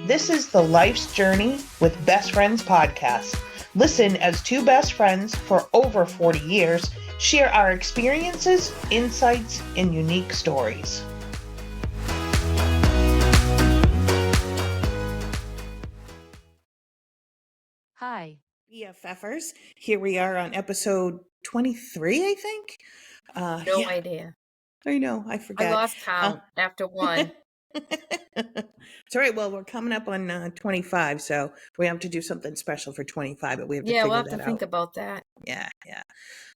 This is the Life's Journey with Best Friends podcast. Listen as two best friends for over 40 years share our experiences, insights, and unique stories. Hi. BFFers, here we are on episode 23, I think. No idea. I know, I forgot. I lost count after one. It's all right. Well, we're coming up on 25, so we have to do something special for 25, but we have to figure We'll have that to out. think about that. Yeah.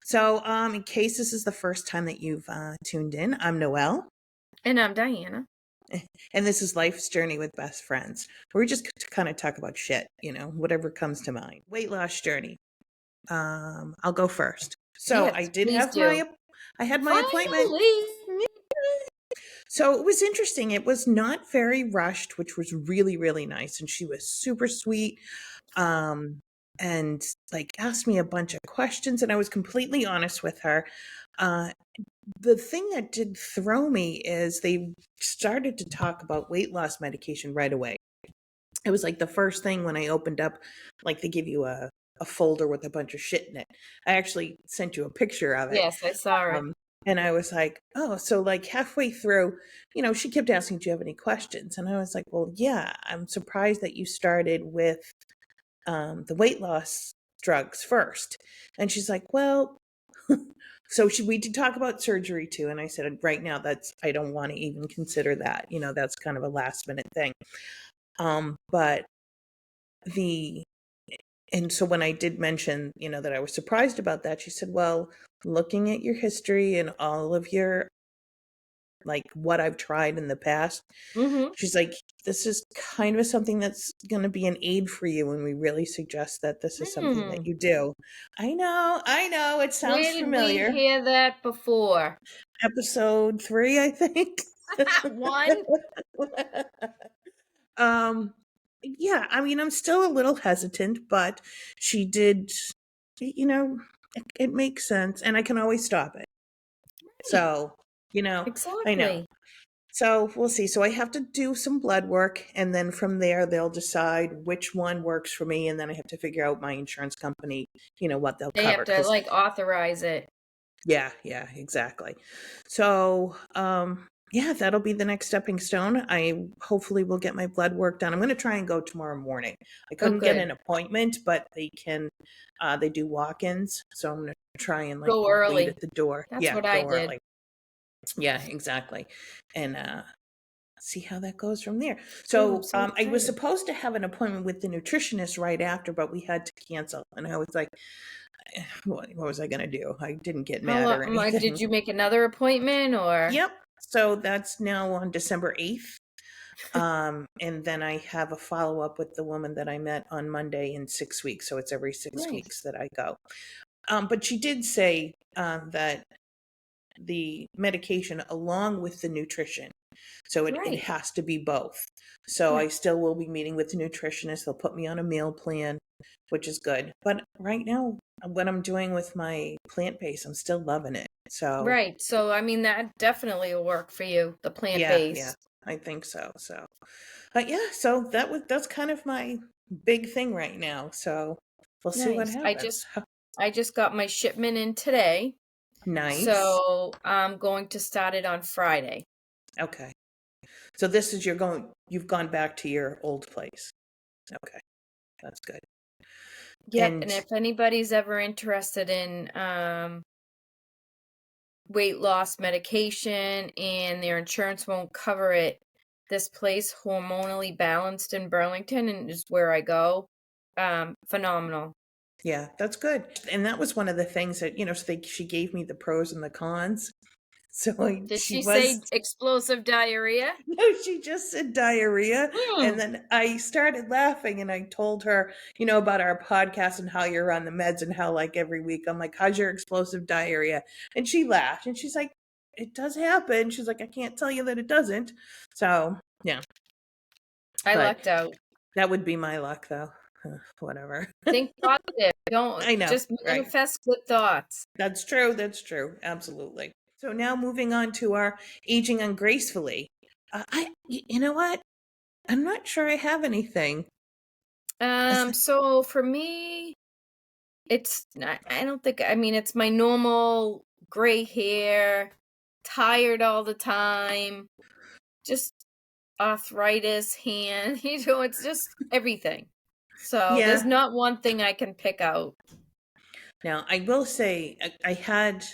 So, in case this is the first time that you've tuned in, I'm Noelle. And I'm Diana. And this is Life's Journey with Best Friends, where we just kind of talk about shit, whatever comes to mind. Weight loss journey. I'll go first. So Yes, I did please have do. I had my appointment. So it was interesting. It was not very rushed, which was really, really nice. And she was super sweet. And like asked me a bunch of questions, and I was completely honest with her. The thing that did throw me is they started to talk about weight loss medication right away. It was like the first thing when I opened up, like they give you a folder with a bunch of shit in it. I actually sent you a picture of it. Yes, I saw it. And I was like, oh, so like halfway through, she kept asking, do you have any questions? And I was like, well, yeah, I'm surprised that you started with the weight loss drugs first. And she's like, well, so we did talk about surgery too. And I said, right now, I don't want to even consider that. That's kind of a last minute thing. And so when I did mention, that I was surprised about that, she said, well, looking at your history and all of your, like what I've tried in the past, she's like, this is kind of something that's going to be an aid for you. And we really suggest that this is something that you do. I know. It sounds familiar. Where did we hear that before? Episode 3, I think. 1? Yeah, I mean, I'm still a little hesitant, but she did, it makes sense, and I can always stop it. So, Exactly. I know. So we'll see. So I have to do some blood work, and then from there, they'll decide which one works for me, and then I have to figure out my insurance company, what they'll cover. They have to, authorize it. Yeah, exactly. So, yeah, that'll be the next stepping stone. I hopefully will get my blood work done. I'm going to try and go tomorrow morning. I couldn't get an appointment, but they do walk-ins. So I'm going to try and go early wait at the door. That's what I did. Early. Yeah, exactly. And see how that goes from there. So I was supposed to have an appointment with the nutritionist right after, but we had to cancel. And I was like, what was I going to do? I didn't get mad or anything. Did you make another appointment or? Yep. So that's now on December 8th. And then I have a follow-up with the woman that I met on Monday in 6 weeks. So it's every 6 weeks that I go. But she did say that the medication along with the nutrition. So it has to be both. So I still will be meeting with the nutritionist. They'll put me on a meal plan, which is good. But right now, what I'm doing with my plant-based, I'm still loving it. So right. So I mean, that definitely will work for you, the plant-based. Yeah, I think so. So so that's kind of my big thing right now. So we'll see what happens. I just got my shipment in today. Nice. So I'm going to start it on Friday. Okay. So this is you've gone back to your old place. Okay. That's good. Yep. And if anybody's ever interested in weight loss medication and their insurance won't cover it, this place, Hormonally Balanced in Burlington, and is where I go. Phenomenal. Yeah, that's good. And that was one of the things that, she gave me the pros and the cons. So did she say explosive diarrhea? No, she just said diarrhea. And then I started laughing and I told her, about our podcast and how you're on the meds and how every week I'm like, how's your explosive diarrhea? And she laughed and she's like, it does happen. She's like, I can't tell you that it doesn't. So yeah. I lucked out. That would be my luck though. Whatever. Think positive. I know. Just manifest good thoughts. That's true. Absolutely. So now moving on to our aging ungracefully. You know what? I'm not sure I have anything. So for me, it's not, I don't think, I mean, it's my normal gray hair, tired all the time, just arthritis, hand, it's just everything. So there's Yeah. not one thing I can pick out. Now, I will say, I had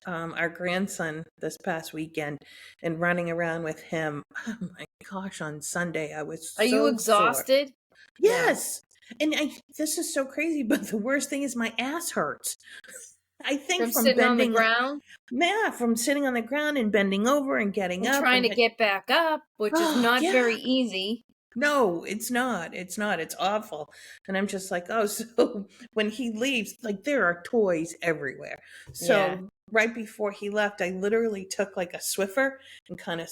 our grandson this past weekend, and running around with him. Oh my gosh, on Sunday, I was Are you so sore. exhausted? Yeah. Yes. And this is so crazy, but the worst thing is my ass hurts. I think From from sitting on the bending, ground yeah, from sitting on the ground and bending over and getting and up trying and to get back up, which is oh not yeah. very easy. No, it's not. It's not. It's awful. And I'm just like, oh, so when he leaves, like there are toys everywhere. Yeah. So right before he left, I literally took like a Swiffer and kind of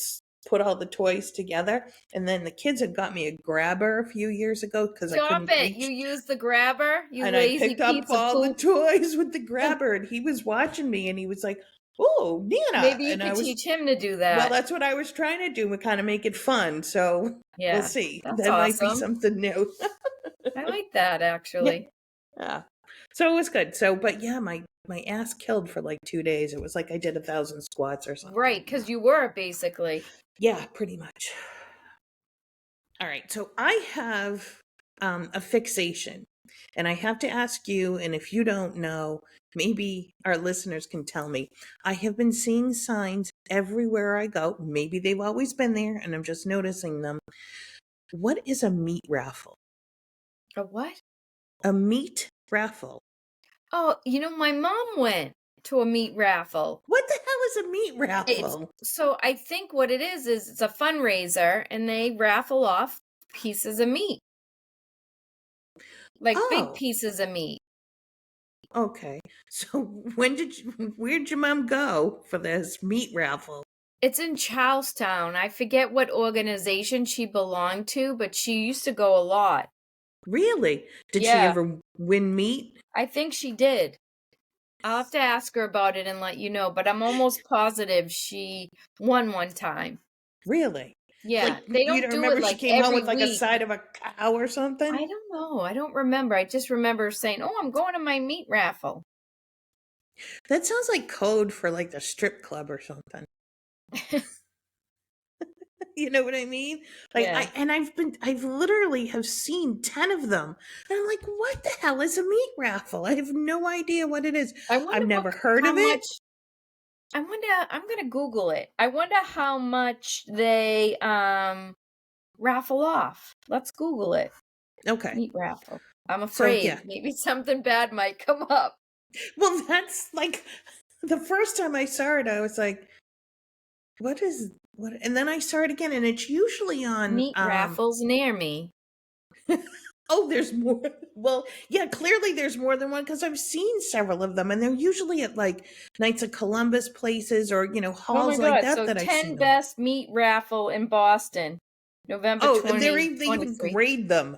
put all the toys together. And then the kids had got me a grabber a few years ago because I Stop couldn't it. You reach. use the grabber, you And I lazy picked up piece of all the poop. toys with the grabber, and he was watching me, and he was like, "Oh, Nana," Maybe you and I could was, teach him to do well, that. that's what I was trying to do. We kind of make it fun. So we'll Yeah. see. That's That might be awesome. something new. I like that Yeah. actually. Yeah. So it was good. So, but yeah, my ass killed for like 2 days. It was like I did 1,000 squats or something. Right, because you were basically. Yeah, pretty much. All right. So I have a fixation, and I have to ask you. And if you don't know, maybe our listeners can tell me. I have been seeing signs everywhere I go. Maybe they've always been there, and I'm just noticing them. What is a meat raffle? A what? A meat raffle. Oh, my mom went to a meat raffle. What the hell is a meat It's raffle? so I think what it is it's a fundraiser and they raffle off pieces of meat, like big Oh, pieces of meat. okay. So where'd your mom go for this meat raffle? It's in Charlestown. I forget what organization she belonged to, but she used to go a lot. Really? Did she Yeah, ever win meat? I think she did. I'll have to ask her about it and let you know, but I'm almost positive she won one time. Really? Yeah, Like they you don't don't do it remember she like came home every with like a week. side of a cow or I something? don't know. I don't remember. I just remember saying, "Oh, I'm going to my meat raffle." That sounds like code for like the strip club or something. You know what I mean? Like Yeah. I've literally have seen 10 of them. And I'm like, what the hell is a meat raffle? I have no idea what it is. I wonder I've never heard how of it. much I wonder I'm gonna Google it. I wonder how much they raffle off. Let's Google it. Okay. Meat raffle. I'm So yeah. afraid maybe something bad might come up. Well, that's like the first time I saw it, I was like, what is what? And then I saw it again, and it's usually on, Meat raffles near me. oh, there's more. Well, yeah, clearly there's more than one because I've seen several of them, and they're usually at like Knights of Columbus places or, Oh my halls like god, that so that I've 10 seen them. best meat raffle in Boston. November Oh, and they even 2023. grade them.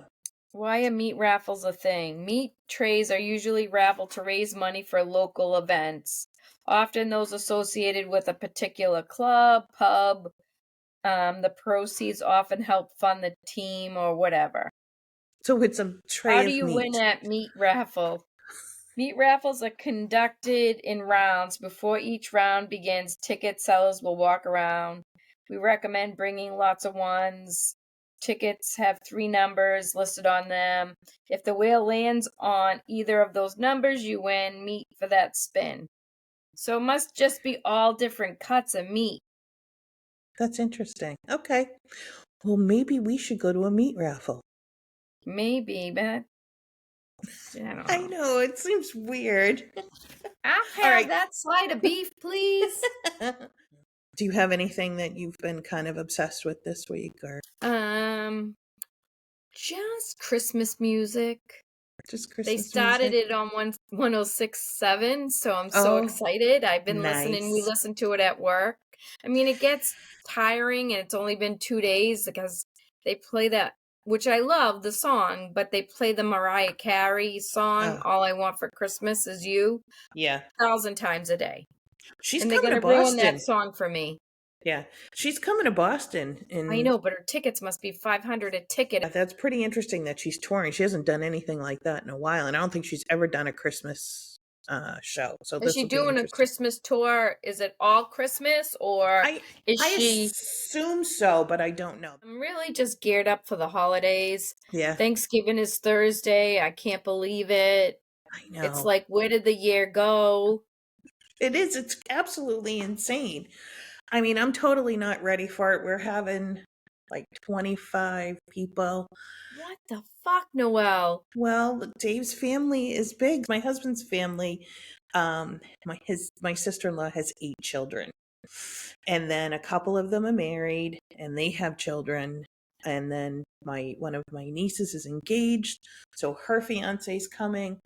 Why are meat raffles a thing? Meat trays are usually raffled to raise money for local events, often those associated with a particular club, pub. The proceeds often help fund the team or whatever. So it's a How tray do of you win meat. at meat raffle? Meat raffles are conducted in rounds. Before each round begins, ticket sellers will walk around. We recommend bringing lots of ones. Tickets have 3 numbers listed on them. If the whale lands on either of those numbers, you win meat for that spin. So it must just be all different cuts of meat. That's interesting. Okay. Well, maybe we should go to a meat raffle. Maybe, but I don't I know. know, it seems weird. I'll All have right. that side of beef, please. Do you have anything that you've been kind of obsessed with this week or Um, just Christmas music. just They Christmas started music? it on 1067, so I'm so Oh, excited. I've been listening. We nice. listen to it at work. I mean, it gets tiring and it's only been 2 days because they play that, which I love the song, but they play the Mariah Carey song, Oh, All I Want for Christmas Is You, yeah. 1,000 times a day. She's And they're coming going to to ruin that Boston. song for me. Yeah. She's coming to Boston I in know, but her tickets must be 500 a ticket. that's pretty interesting that she's touring. She hasn't done anything like that in a while, and I don't think she's ever done a Christmas show. So Is this she will be doing a interesting. Christmas tour? Is it all Christmas or I is I she? assume so, but I don't know. I'm really just geared up for the holidays. Yeah, Thanksgiving is Thursday. I can't believe it. I It's know. like, where did the year go? It is. It's absolutely insane. I mean, I'm totally not ready for it. We're having like 25 people. What the fuck, Noelle? Well, Dave's family is big. My husband's family, my sister-in-law has 8 children. And then a couple of them are married and they have children. And then my one of my nieces is engaged, so her fiance's coming.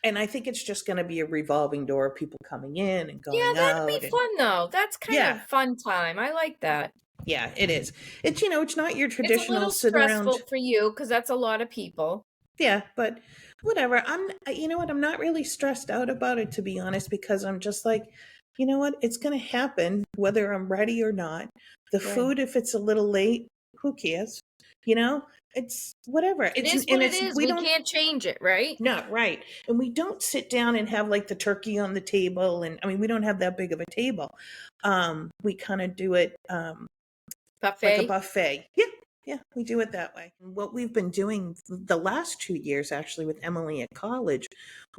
And I think it's just going to be a revolving door of people coming in and Yeah, going that'll be out. And fun though. That's kind yeah, of fun time. I like that. yeah, it is. It's, it's not your It's a traditional little sit around. stressful for you because that's a lot of people. Yeah, but whatever. You know what? I'm not really stressed out about it, to be honest, because I'm just like, you know what? It's going to happen whether I'm ready or not. The Right. food, if it's a little late, who cares? You know, it's whatever. It is what it is. We We don't, can't change it, right? not right. And we don't sit down and have like the turkey on the table. And I mean, we don't have that big of a table. We kind of do it, like a Buffet. buffet. Yeah, yeah, we do it that way. What we've been doing the last 2 years, actually, with Emily at college,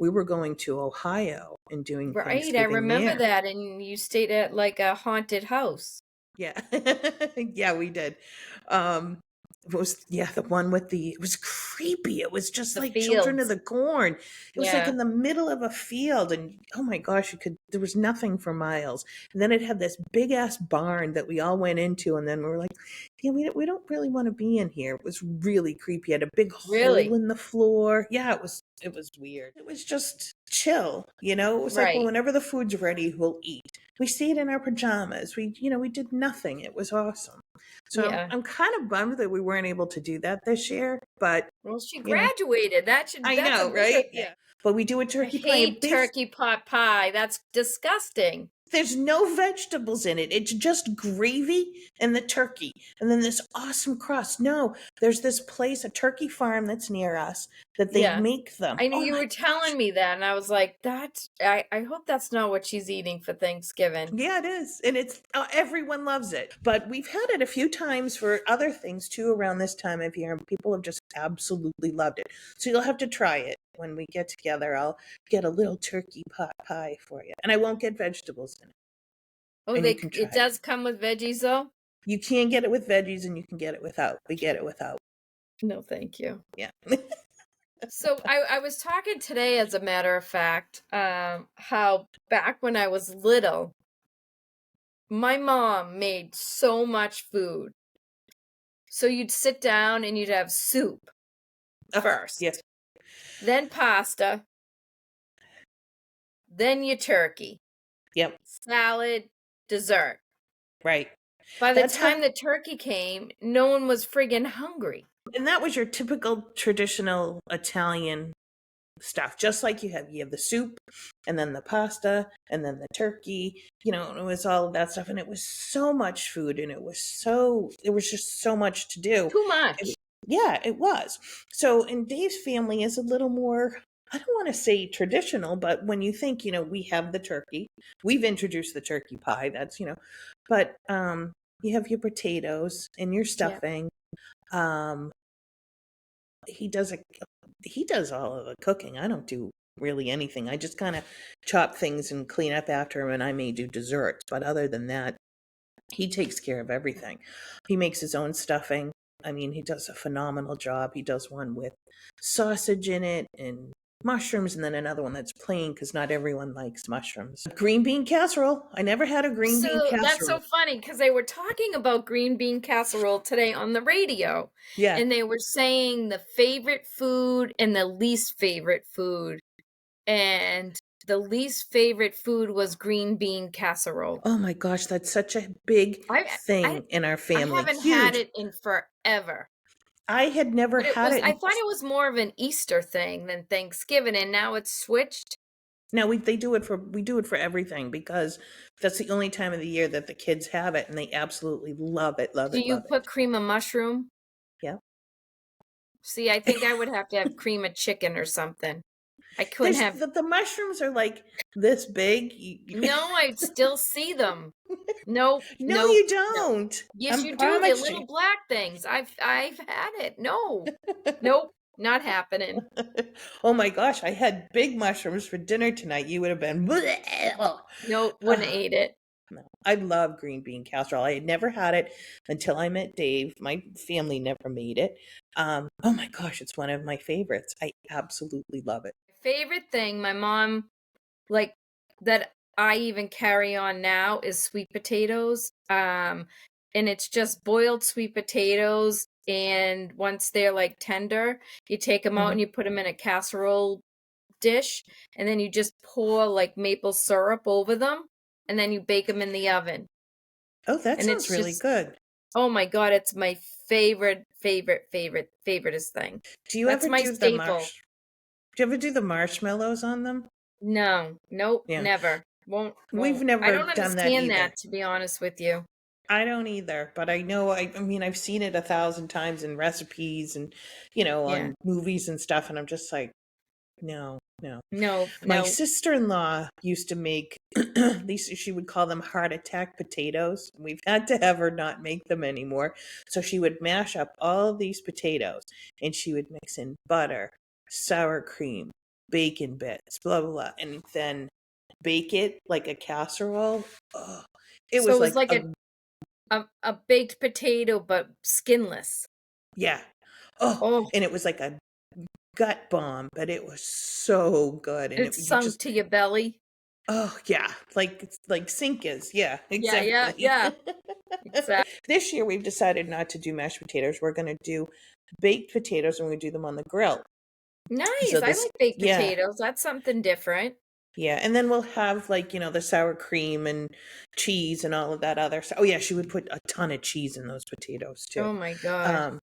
we were going to Ohio and doing Right. I Thanksgiving remember there. that. And you stayed at like a haunted house. Yeah. Yeah, we did. Um, it was, yeah, the one with it was creepy. It was just The like Children of fields. the Corn. It was like Yeah. in the middle of a field, and oh my gosh, there was nothing for miles. And then it had this big ass barn that we all went into, and then we were like, yeah, we don't really want to be in here. It was really creepy. It had a big hole Really? in the floor. Yeah, it was weird. It was just chill, It was like, well, Right. whenever the food's ready, we'll eat. We stayed in our pajamas. We did nothing. It was awesome. So Yeah. I'm kind of bummed that we weren't able to do that this year, but Well, she you know, graduated. I That's a know, bigger right? thing. Yeah. But we do a I turkey pie and hate turkey pot pie. That's disgusting. there's no vegetables in it. It's just gravy and the turkey. And then this awesome crust. No, there's this place, a turkey farm that's near us, that they Yeah. make them. I knew Oh you my were gosh. telling me that, and I was like, I hope that's not what she's eating for Thanksgiving. Yeah, it is. And it's everyone loves it. But we've had it a few times for other things too around this time of year, and people have just absolutely loved it. So you'll have to try it when we get together. I'll get a little turkey pot pie for you. And I won't get vegetables in it. Oh, And you can it try it. does come with veggies though? You can get it with veggies and you can get it without. We get it without. No, thank you. Yeah. So I was talking today, as a matter of fact, how back when I was little, my mom made so much food. So you'd sit down and you'd have soup Oh, first, yes. then pasta, then your turkey, Yep. salad, dessert. Right. By the That's how time the turkey came, no one was friggin' hungry. and that was your typical traditional Italian stuff. Just like you have the soup and then the pasta and then the turkey, and it was all of that stuff. And it was so much food and it was just so much to do. Too It, much. yeah, it was. So and Dave's family is a little more, I don't want to say traditional, but when you think, we have the turkey, we've introduced the turkey pie, that's, but you have your potatoes and your Yeah. stuffing. Um he does a he does all of the cooking. I don't do really anything. I just kind of chop things and clean up after him, and I may do desserts. But other than that, he takes care of everything. He makes his own stuffing. I mean, he does a phenomenal job. He does one with sausage in it and mushrooms, and then another one that's plain because not everyone likes mushrooms. Green bean casserole. I never had a green bean So that's so casserole. funny because they were talking about green bean casserole today on the radio. Yeah. And they were saying the favorite food and the least favorite food. And the least favorite food was green bean casserole. Oh my gosh, that's such a big I I thing in our I family. haven't had Huge. it in forever. I had never But had it. I thought it was more of an Easter thing than Thanksgiving, and now it's switched. Now we do it for everything because that's the only time of the year that the kids have it, and they absolutely love it, love Do it, you love it. put cream of mushroom? Yeah. See, I think I would have to have cream of chicken or something. I couldn't There's have. the mushrooms are like this big. No, I'd still see them. Nope, No, nope, you no. don't. Yes, I you do. They're promise you. little black things. I've had it. No, nope, not happening. Oh my gosh, I had big mushrooms for dinner tonight. You would have been. Nope, wouldn't Ah, eat it. no. I love green bean casserole. I had never had it until I met Dave. My family never made it. Oh my gosh, it's one of my favorites. I absolutely love it. Favorite thing my mom like that I even carry on now is sweet potatoes. And it's just boiled sweet potatoes. And once they're like tender, you take them out Hmm. and you put them in a casserole dish. And then you just pour like maple syrup over them. And then you bake them in the oven. Oh, that And sounds it's really just, good. oh my God, it's my favoriteest thing. Do you That's ever my do the staple. Do you ever do the marshmallows on them? No, nope, Yeah. never. We've Won't. I never don't done that understand either. that, to be honest with you. I don't either, but I know I mean I've seen it 1,000 times in recipes and Yeah. on movies and stuff, and I'm just like, no, no. No, My no. sister-in-law used to make these, she would call them heart attack potatoes. We've had to have her not make them anymore. So she would mash up all of these potatoes and she would mix in butter, sour cream, bacon bits, blah blah blah, and then bake it like a casserole. Oh, it So was it was like like a baked potato but skinless. yeah. Oh, Oh, and it was like a gut bomb, but it was so good. And it it you sunk just to your belly. oh yeah, like it's like sink is. Yeah, Yeah, yeah, exactly. yeah. Exactly. This year we've decided not to do mashed potatoes. We're going to do baked potatoes and we do them on the grill. So Nice. I this like baked yeah. potatoes. That's something different. Yeah, and then we'll have like, the sour cream and cheese and all of that other stuff. Oh yeah, she would put a ton of cheese in those potatoes too. Oh my God. Um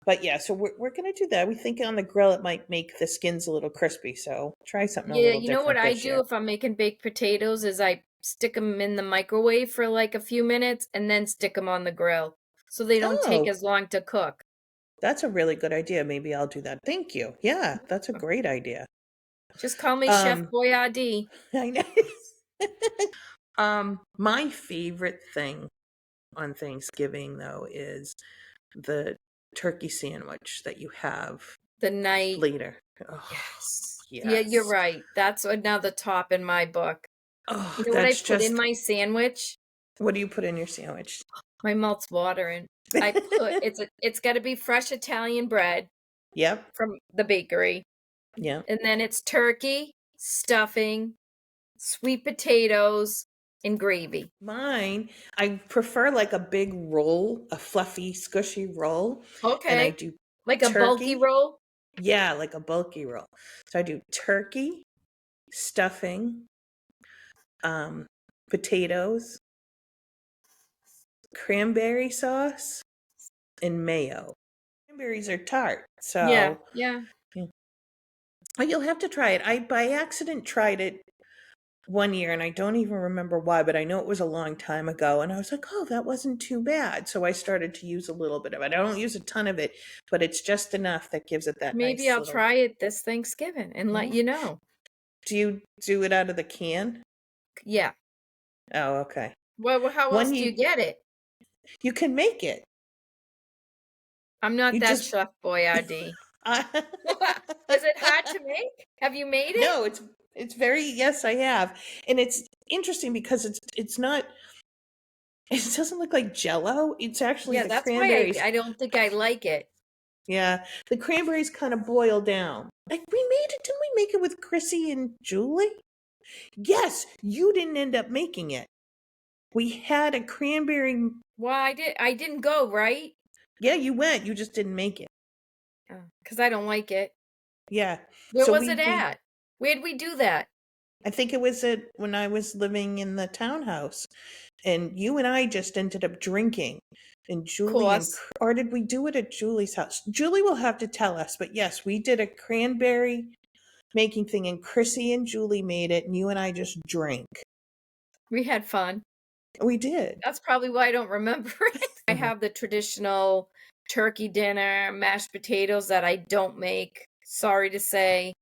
but yeah, so we're going to do that. We think on the grill it might make the skins a little crispy, so try something a Yeah, little you know what different I this do year. if I'm making baked potatoes is I stick them in the microwave for like a few minutes and then stick them on the grill so they don't take Oh, as long to cook. that's a really good idea. Maybe I'll do that. Thank you. Yeah, that's a great idea. Just call me Chef Um, Boyardee. I know. My favorite thing on Thanksgiving though is the turkey sandwich that you have The night. later. Oh, Yes. Yeah, you're yes. right. That's another top in my book. Oh, You know what I that's put in just my sandwich? what do you put in your sandwich? My mouth's watering. I put it's got to be fresh Italian bread Yep. from the bakery. Yep. And then it's turkey, stuffing, sweet potatoes, and gravy. Mine, I prefer like a big roll, a fluffy, squishy roll, and I Okay. do Like a bulky turkey. roll? Yeah, like a bulky roll. So I do turkey, stuffing, um, potatoes, cranberry sauce, and mayo. Cranberries are tart, Yeah, so yeah. yeah. Well, you'll have to try it. I by accident tried it one year and I don't even remember why, but I know it was a long time ago and I was like, "Oh, that wasn't too bad." So I started to use a little bit of it. I don't use a ton of it, but it's just enough that gives it that Maybe nice I'll little try it this Thanksgiving and let yeah. you know. Do you do it out of the can? Yeah. Oh, okay. Well, how else When do you you get it? you can make it. I'm not You that just Chef Boyardee. I Is it hard to make? Have you made it? No, it's very yes, I have. And it's interesting because it's not it doesn't look like jello. It's actually Yeah, the that's why cranberries. I don't think I like it. Yeah, the cranberries kind of boil down. Like we made it, didn't we make it with Chrissy and Julie? Yes, you didn't end up making it. We had a cranberry. Well, I didn't go, right? Yeah, you went. You just didn't make it. Because I don't like it. Yeah. Where So was we it we at? Where'd we do that? I think it was when I was living in the townhouse, and you and I just ended up drinking, and Julie Course. or did we do it at Julie's house? Julie will have to tell us, but yes, we did a cranberry making thing, and Chrissy and Julie made it, and you and I just drank. We had fun. We did. That's probably why I don't remember it. I Mhm. have the traditional turkey dinner, mashed potatoes that I don't make. Sorry to say.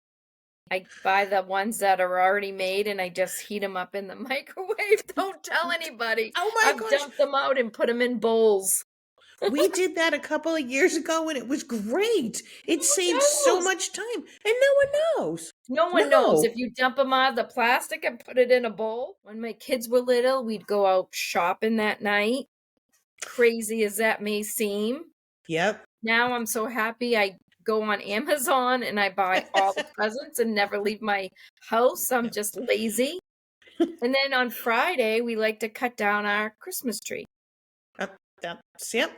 I buy the ones that are already made and I just heat them up in the microwave. Don't tell anybody. Oh my I've gosh. dumped them out and put them in bowls. We did that a couple of years ago and it was great. No It saved so one knows. much time. And no one knows. No one knows. No. If you dump them out of the plastic and put it in a bowl. When my kids were little, we'd go out shopping that night. Crazy as that may seem. Yep. Now I'm so happy I go on Amazon and I buy all the presents and never leave my house. I'm just lazy. And then on Friday, we like to cut down our Christmas tree.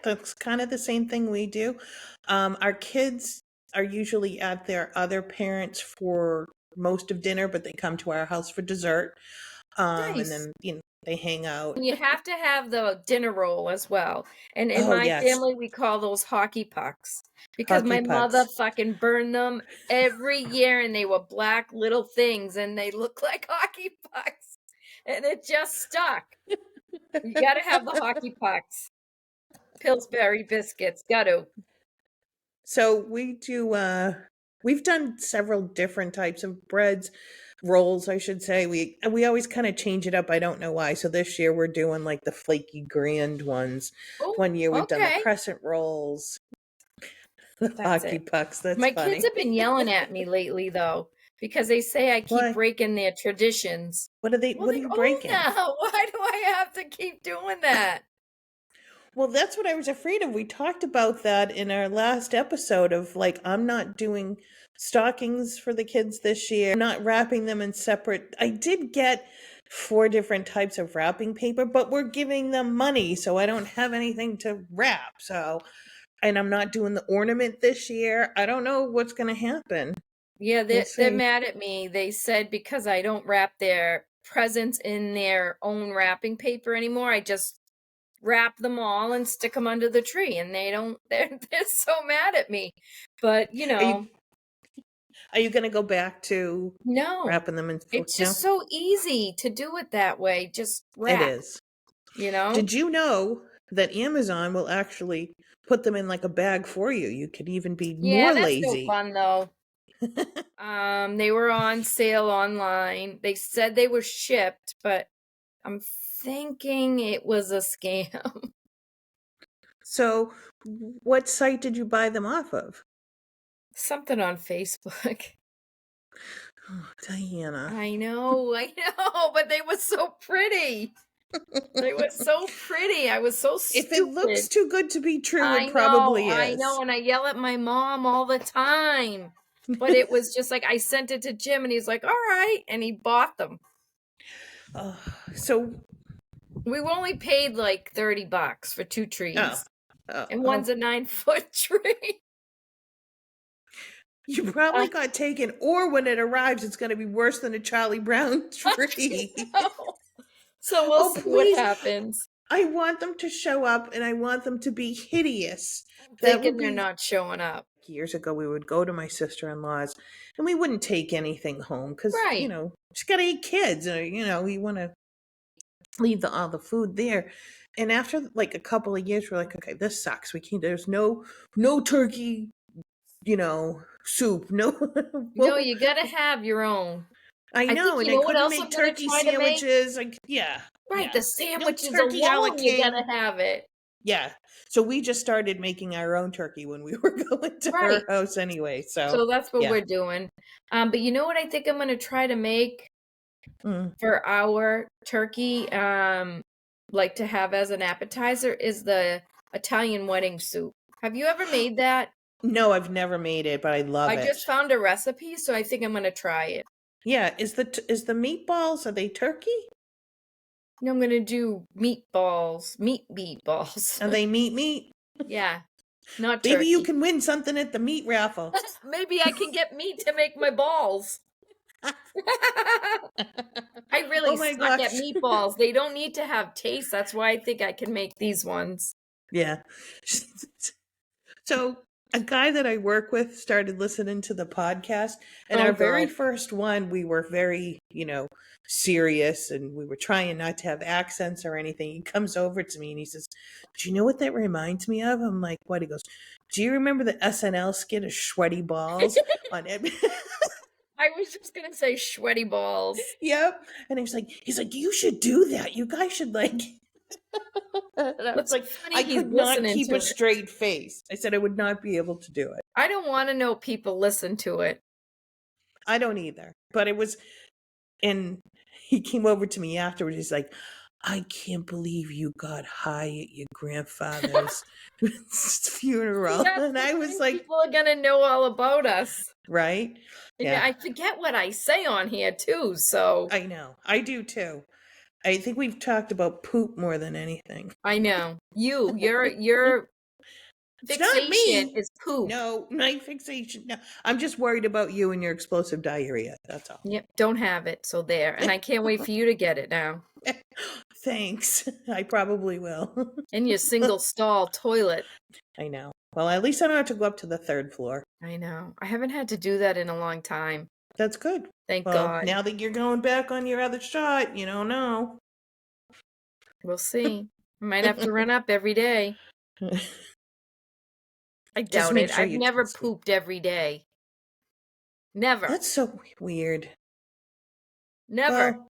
That's kind of the same thing we do. Our kids are usually at their other parents for most of dinner, but they come to our house for dessert. And Nice. then, they hang out. And you have to have the dinner roll as well. And in Oh, my yes. family, we call those hockey pucks because Hockey my mother pucks. fucking burned them every year and they were black little things and they look like hockey pucks. And it just stuck. You got to have the hockey pucks. Pillsbury biscuits, got to. So we've done several different types of breads, rolls, I should say. We always kind of change it up. I don't know why. So this year we're doing like the flaky grand ones. Oh, One year we've done the okay. crescent rolls, the That's hockey it. pucks. That's My funny. kids have been yelling at me lately, though, because they say I keep Why? breaking their traditions. What are they? Well, What are they you own breaking? now. Why do I have to keep doing that? Well, that's what I was afraid of. We talked about that in our last episode of like, I'm not doing stockings for the kids this year. I'm not wrapping them in separate. I did get 4 different types of wrapping paper, but we're giving them money, so I don't have anything to wrap. So, and I'm not doing the ornament this year. I don't know what's going to happen. Yeah, We'll they're see. mad at me. They said because I don't wrap their presents in their own wrapping paper anymore, I just wrap them all and stick them under the tree, and they don't. They're so mad at me. But Are you going to go back to no, wrapping them in? it's No, just so easy to do it that way. Just it wrap, is. you know. Did you know that Amazon will actually put them in like a bag for you? You could even be Yeah, more that's no lazy. fun though. They were on sale online. They said they were shipped, but I'm thinking it was a scam. So, what site did you buy them off of? Something on Facebook. Oh, Diana. I know, but they were so pretty. They were so pretty. I was so If it looks stupid. too good to be true, it probably I know, is. and I yell at my mom all the time. But it was just like I sent it to Jim and he's like, "All right," and he bought them. Oh, so, We only paid like $30 for 2 oh, trees. oh, And oh, one's a 9-foot tree. you probably got taken, or when it arrives, it's going to be worse than a Charlie Brown tree. So we'll Oh, see what please. happens. I want them to show up and I want them to be hideous. I'm That would thinking they're be not showing up. years ago. We would go to my sister-in-law's and we wouldn't take anything home because, Right. she's got 8 kids. We want to leave all the food there. And after like a couple of years, we're like, okay, this sucks. We can't, there's no turkey, soup. No, No, well, you gotta have your own. I I think know. And you I know what couldn't else make I'm gonna turkey try to make? sandwiches. Like, yeah, Right, yeah. the No sandwiches turkey a la alone, you gotta king. have it. Yeah. So we just started making our own turkey when we were going to her Right. house anyway. So So that's what yeah. we're doing. But you know what I think I'm gonna try to make Mm. for our turkey, like to have as an appetizer is the Italian wedding soup. Have you ever made that? No, I've never made it, but I love I it. just found a recipe, so I think I'm gonna try it. Yeah. Is the meatballs, are they turkey? No, I'm gonna do meatballs, meatballs. Are they meat? Yeah, not Maybe you turkey. can win something at the meat raffle. Maybe I can get meat to make my balls. I really Oh my suck at gosh. meatballs. They don't need to have taste. That's why I think I can make these ones. Yeah. So A guy that I work with started listening to the podcast, and Oh our very God. first one, we were very, serious, and we were trying not to have accents or anything. He comes over to me and he says, "Do you know what that reminds me of?" I'm like, "What?" He goes, "Do you remember the SNL skit of Sweaty Balls on it?" I was just gonna say sweaty balls. Yep. And he's like, "You should do that. You guys should like." And I was What's like, funny, I he's could not listening keep to a it. straight face. I said I would not be able to do it. I don't want to know people listen to it. I don't either. But it was, and he came over to me afterwards. He's like, "I can't believe you got high at your grandfather's funeral." Yeah, And I pretty was soon like, people are gonna know all about us. right? And Yeah, I forget what I say on here too, so I know. I do too. I think we've talked about poop more than anything. I know. Your It's not fixation me. is poop. No, my fixation. No, I'm just worried about you and your explosive diarrhea. That's all. Yep, don't have it, so there. And I can't wait for you to get it now. Thanks. I probably will. In your single stall toilet. I know. Well, at least I don't have to go up to the third floor. I know. I haven't had to do that in a long time. That's good. Thank Well, God. now that you're going back on your other shot, you don't know. We'll see. I might have to run up every day. I Just doubt make it. sure I've you never test it. pooped every day. Never. That's so weird. Never. Well,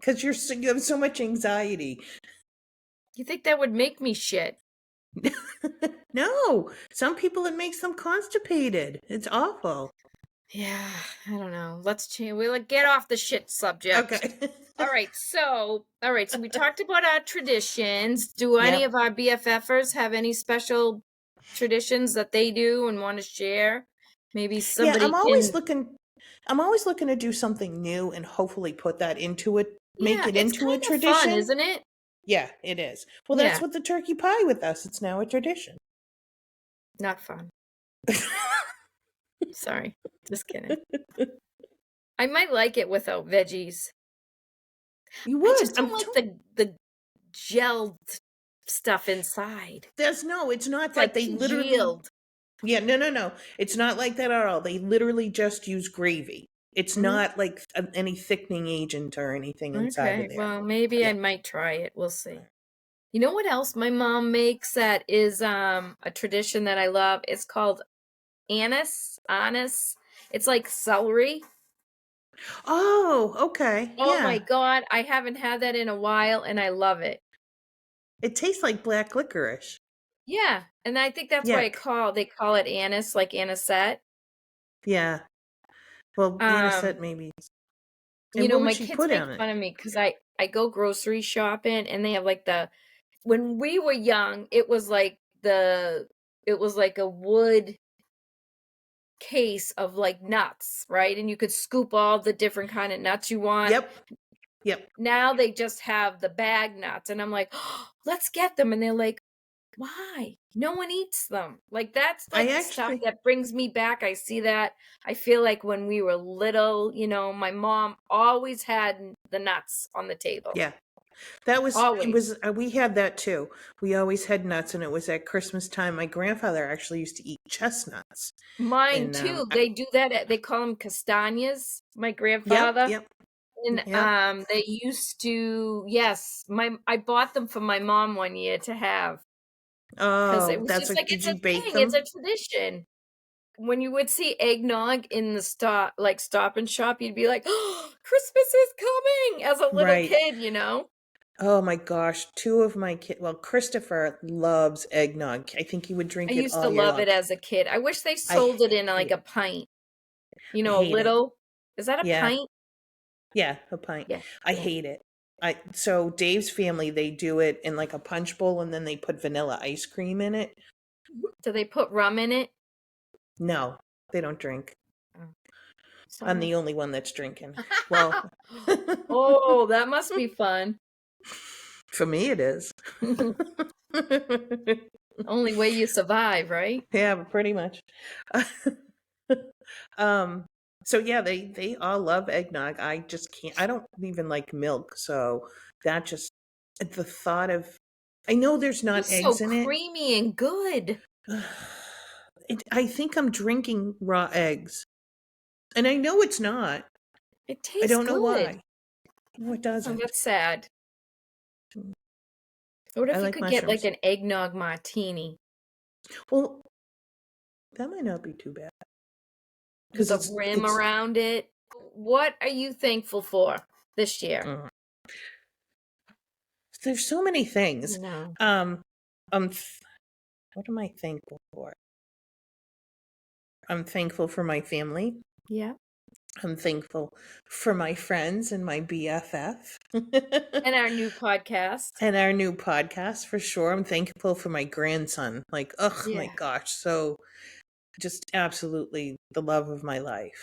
because you have so much anxiety. You think that would make me shit? No, some people it makes them constipated. It's awful. Yeah, I don't know. Let's change. We'll get off the shit subject. Okay. All right, so we talked about our traditions. Do any Yep. of our BFFers have any special traditions that they do and want to share? Maybe Yeah, somebody can. I'm always looking to do something new and hopefully put that into it, make Yeah, it it's into a kind of fun, tradition. isn't it? Yeah, it is. Well, that's Yeah, what the turkey pie with us. It's now a tradition. not fun. Sorry, just kidding. I might like it without veggies. You I just would. don't like the gelled stuff inside. It's not It's that. like They literally, congealed. yeah, no. It's not like that at all. They literally just use gravy. It's Mm, not like any thickening agent or anything inside of okay, there. well, maybe I Yeah. might try it. We'll see. You know what else my mom makes that is a tradition that I love? It's called anise. It's like celery. Oh, okay. Oh my Yeah. God, I haven't had that in a while and I love it. It tastes like black licorice. Yeah, and I think that's why Yuck. they call it anise, like anisette. Yeah. Well, Um, anisette maybe. you And know, what would my she kids put make on it? fun of me because I go grocery shopping and they have like when we were young, it was like a wood case of like nuts, right? And you could scoop all the different kind of nuts you want. Yep. Yep. Now they just have the bag nuts and I'm like, oh, let's get them. And they're like, why? No one eats them. Like that's I like the stuff actually, that brings me back. I see that. I feel like when we were little, my mom always had the nuts on the table. yeah. It Always. was, we had that too. We always had nuts, and it was at Christmas time. My grandfather actually used to eat chestnuts. Mine And, too. They do that. They call them castañas. My yep, grandfather. yep, And yep. they used to, yes, I bought them for my mom one year to have because it Oh, was that's just like did it's you a bake thing, it's a them? tradition. When you would see eggnog in the Stop and Shop, you'd be like, "Oh, Christmas is coming!" As a little Right. kid, you know. Oh my gosh. Two of my kids, well, Christopher loves eggnog. I think he would I drink it used to all year love long. it as a kid. I wish they I sold it in like hate a it. pint. I A hate it. little. Is that a Yeah. pint? Yeah, a pint. Yeah, I yeah. hate it. So Dave's family, they do it in like a punch bowl and then they put vanilla ice cream in it. Do they put rum in it? No, they don't drink. Oh, I'm sorry. the only one that's drinking. Well, Oh, that must be fun. for me it is. Only way you survive, right? Yeah, pretty much. um so yeah, they all love eggnog. I just can't. I don't even like milk, so that just the thought of, I know there's not It's so eggs in it. creamy and good. I think I'm drinking raw eggs. And I know it's not. It I tastes don't know good. why. No, it Oh, doesn't. that's sad. What I if you like could get like mushrooms. an eggnog martini Well, that might not be too bad with because a rim it's around it? What are you thankful for this year? mm, there's so many things. No. Um, what am I thankful for? I'm thankful for my family. Yeah. I'm thankful for my friends and my BFF. And our new podcast. And our new podcast for sure. I'm thankful for my grandson. Like, oh my Yeah. gosh, so just absolutely the love of my life.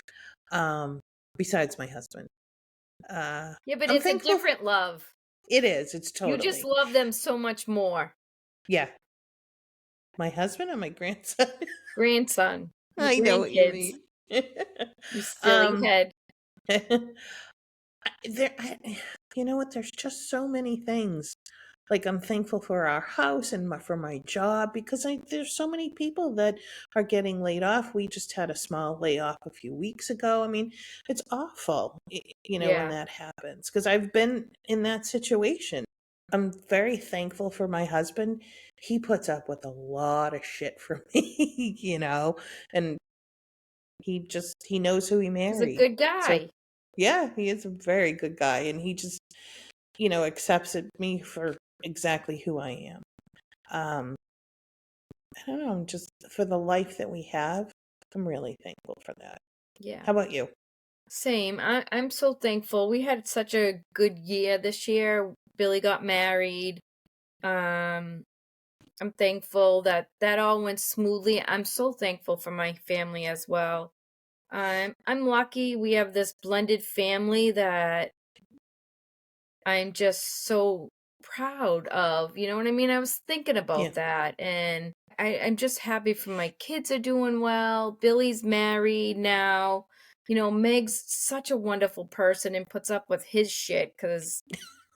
Um, besides my husband. Yeah, but I'm it's a thankful. different love. It is. It's You just totally. love them so much more. Yeah. My husband and my grandson. Grandson, your I know what you grandkids, mean. you silly um, head. there, you know what? There's just so many things. Like I'm thankful for our house and for my job because there's so many people that are getting laid off. We just had a small layoff a few weeks ago. I mean, it's awful, when Yeah. that happens because I've been in that situation. I'm very thankful for my husband. He puts up with a lot of shit from me, and he knows who he He's a married. good So guy. yeah, he is a very good guy and he just, accepts me for exactly who I am. Um, I don't know, just for the life that we have, I'm really thankful for that. Yeah. How about you? Same. I'm so thankful. We had such a good year this year. Billy got married. Um, I'm thankful that that all went smoothly. I'm so thankful for my family as well. I'm lucky we have this blended family that I'm just so proud of. You know what I mean? I was thinking Yeah. about that, and I'm just happy for my kids are doing well. Billy's married now. Meg's such a wonderful person and puts up with his shit because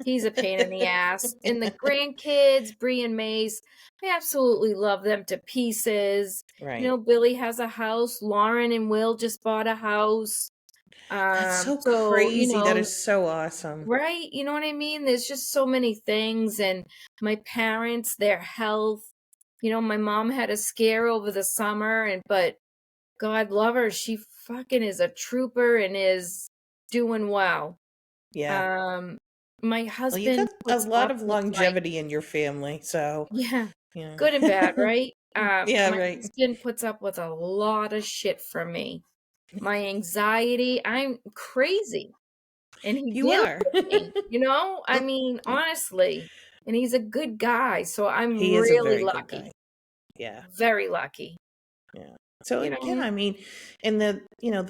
he's a pain in the ass. And the grandkids, Bree and Mace, I absolutely love them to pieces. Right. Billy has a house. Lauren and Will just bought a house. That's so So, crazy. That is so awesome. right? You know what I mean? There's just so many things. And my parents, their health. My mom had a scare over the summer, but God love her, she fucking is a trooper and is doing well. Yeah. Um, my Well, you got husband a puts lot up of with longevity in your family, so yeah, yeah. good and bad, right? Yeah, My right. husband puts up with a lot of shit from me. My anxiety, I'm crazy. And he You deals are. with me, I mean, honestly. And he's a good guy, so I'm He is a really very good lucky. guy. Yeah. Very lucky. Yeah. So You yeah, know, I mean, in the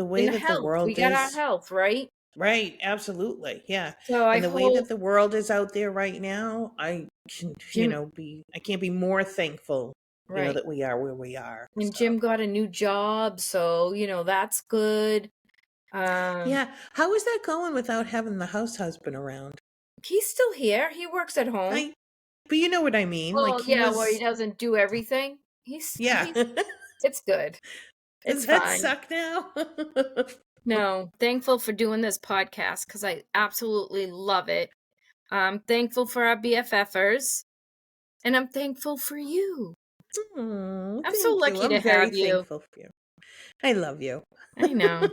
way in that the health, we world got our is, health, right? right, absolutely. Yeah. So I And the way that hope the world is out there right now, I can, Jim I can't be more thankful, right. that we are where we are. And So, Jim got a new job, so, that's good. Um, yeah. How is that going without having the house husband around? he's still here. He works at home. I, but you know what I mean? Like Well, he yeah, where he was, doesn't do everything. yeah. He's it's good. Does It's that fine. suck now? No, thankful for doing this podcast because I absolutely love it. I'm thankful for our BFFers, and I'm thankful for you. Oh, I'm so thank you. lucky I'm to very have you. thankful for you. I love you. I know.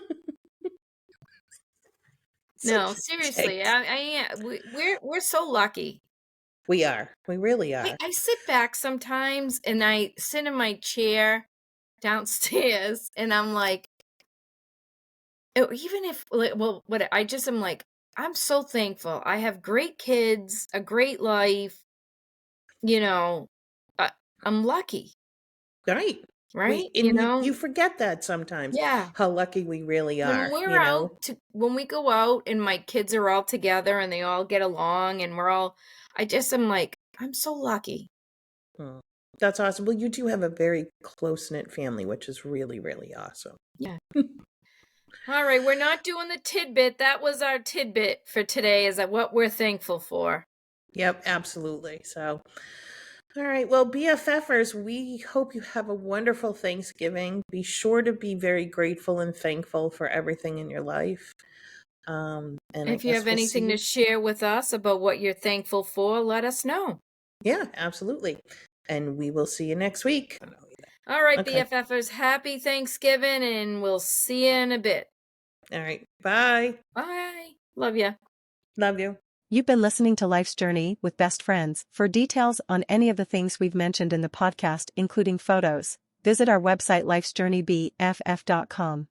No, Such a seriously, jinx. I am. We're so lucky. We are. We really I, are. I sit back sometimes and I sit in my chair downstairs and I'm like, even if, like, well, what I just am like, I'm so thankful. I have great kids, a great life, you know, I, I'm lucky, Right. right? You forget that sometimes Yeah. how lucky we really When are, we're when we go out and my kids are all together and they all get along and I just am like, I'm so lucky. Hmm. That's awesome. Well, you do have a very close-knit family, which is really, really awesome. Yeah. All right, we're not doing the tidbit. That was our tidbit for today, is that what we're thankful for. Yep, absolutely. So, All right. Well, BFFers, we hope you have a wonderful Thanksgiving. Be sure to be very grateful and thankful for everything in your life. And I If you guess have we'll see anything to you. share with us about what you're thankful for, let us know. Yeah, absolutely. And we will see you next week. All right, Okay. BFFers, happy Thanksgiving, and we'll see you in a bit. All right. Bye. Bye. Love ya. Love you. You've been listening to Life's Journey with Best Friends. For details on any of the things we've mentioned in the podcast, including photos, visit our website lifesjourneybff.com.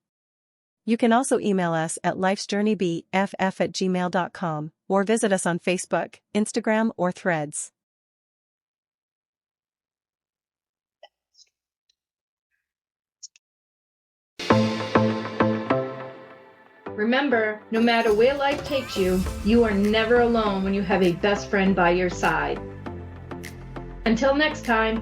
You can also email us at lifesjourneybff@gmail.com, or visit us on Facebook, Instagram, or Threads. Remember, no matter where life takes you, you are never alone when you have a best friend by your side. Until next time.